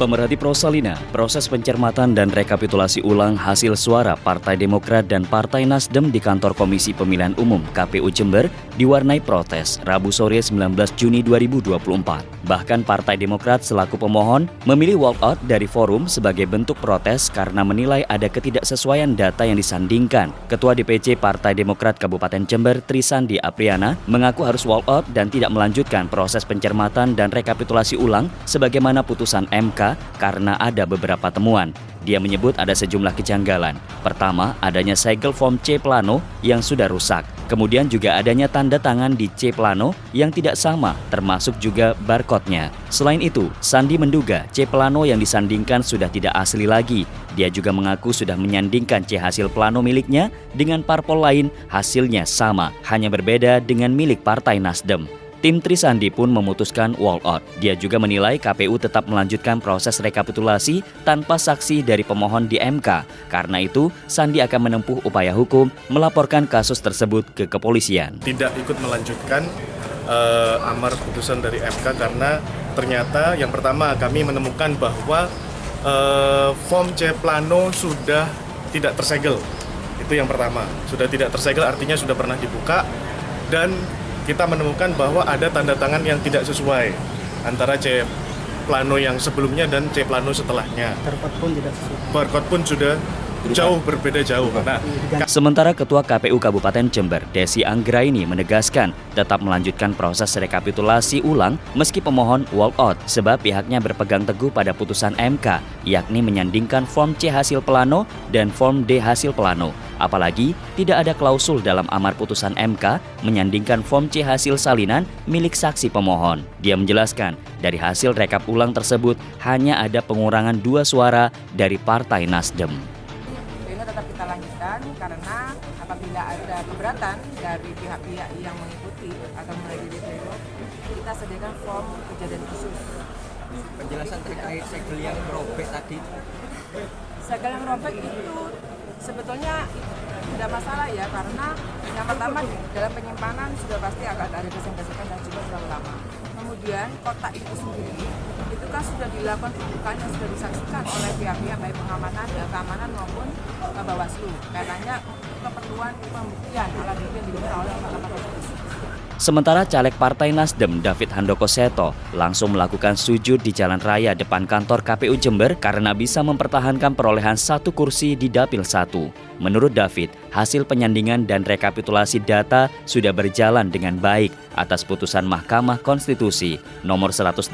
Pemerhati Prosalina, proses pencermatan dan rekapitulasi ulang hasil suara Partai Demokrat dan Partai Nasdem di kantor Komisi Pemilihan Umum KPU Jember diwarnai protes Rabu sore 19 Juni 2024. Bahkan Partai Demokrat selaku pemohon memilih walkout dari forum sebagai bentuk protes karena menilai ada ketidaksesuaian data yang disandingkan. Ketua DPC Partai Demokrat Kabupaten Jember, Trisandi Apriana, mengaku harus walkout dan tidak melanjutkan proses pencermatan dan rekapitulasi ulang sebagaimana putusan MK karena ada beberapa temuan. Dia menyebut ada sejumlah kejanggalan. Pertama, adanya segel form C plano yang sudah rusak. Kemudian juga adanya tanda tangan di C plano yang tidak sama, termasuk juga barcode-nya. Selain itu, Sandi menduga C plano yang disandingkan sudah tidak asli lagi. Dia juga mengaku sudah menyandingkan C hasil plano miliknya dengan parpol lain, hasilnya sama, hanya berbeda dengan milik Partai Nasdem. Tim Trisandi pun memutuskan walkout. Dia juga menilai KPU tetap melanjutkan proses rekapitulasi tanpa saksi dari pemohon di MK. Karena itu, Sandi akan menempuh upaya hukum melaporkan kasus tersebut ke kepolisian. Tidak ikut melanjutkan amar putusan dari MK karena ternyata yang pertama kami menemukan bahwa form C plano sudah tidak tersegel. Itu yang pertama. Sudah tidak tersegel artinya sudah pernah dibuka dan kita menemukan bahwa ada tanda tangan yang tidak sesuai antara C plano yang sebelumnya dan C plano setelahnya. Barcode pun tidak sesuai. Barcode pun sudah berbeda jauh. Nah, sementara Ketua KPU Kabupaten Jember, Desi Anggraini menegaskan tetap melanjutkan proses rekapitulasi ulang meski pemohon walkout sebab pihaknya berpegang teguh pada putusan MK, yakni menyandingkan form C hasil plano dan form D hasil plano. Apalagi tidak ada klausul dalam amar putusan MK menyandingkan form C hasil salinan milik saksi pemohon. Dia menjelaskan, dari hasil rekap ulang tersebut hanya ada pengurangan 2 suara dari Partai Nasdem. Ini tetap kita lanjutkan karena apabila ada keberatan dari pihak-pihak yang mengikuti atau menghadiri pleno, kita sediakan form kejadian khusus. Penjelasan terkait segel yang robek tadi. Segel yang robek itu sebetulnya tidak masalah ya, karena yang pertama dalam penyimpanan sudah pasti akan ada gesekan-gesekan dan juga terlalu lama. Kemudian kotak itu sendiri itu kan sudah dilakukan pembukaan yang sudah disaksikan oleh pihak-pihak baik pengamanan dan keamanan maupun Bawaslu. Karenanya keperluan pembuktian alat bukti yang digunakan oleh Mahkamah Konstitusi. Sementara caleg Partai Nasdem David Handoko Seto langsung melakukan sujud di jalan raya depan kantor KPU Jember karena bisa mempertahankan perolehan 1 kursi di Dapil 1. Menurut David, hasil penyandingan dan rekapitulasi data sudah berjalan dengan baik atas putusan Mahkamah Konstitusi nomor 118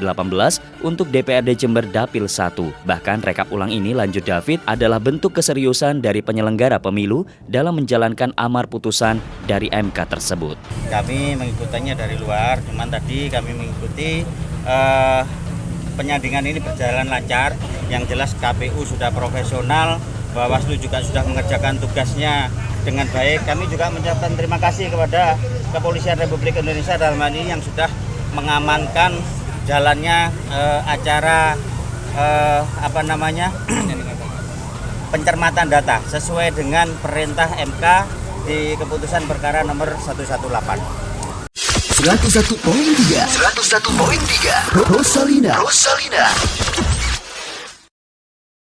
untuk DPRD Jember Dapil 1. Bahkan rekap ulang ini, lanjut David, adalah bentuk keseriusan dari penyelenggara pemilu dalam menjalankan amar putusan dari MK tersebut. Kami mengikutinya dari luar, cuman tadi kami mengikuti penyandingan ini berjalan lancar. Yang jelas KPU sudah profesional, Bawaslu juga sudah mengerjakan tugasnya dengan baik. Kami juga mengucapkan terima kasih kepada Kepolisian Republik Indonesia dalam hal ini yang sudah mengamankan jalannya acara pencermatan data sesuai dengan perintah MK di keputusan perkara nomor 118. 101.3 Rosalina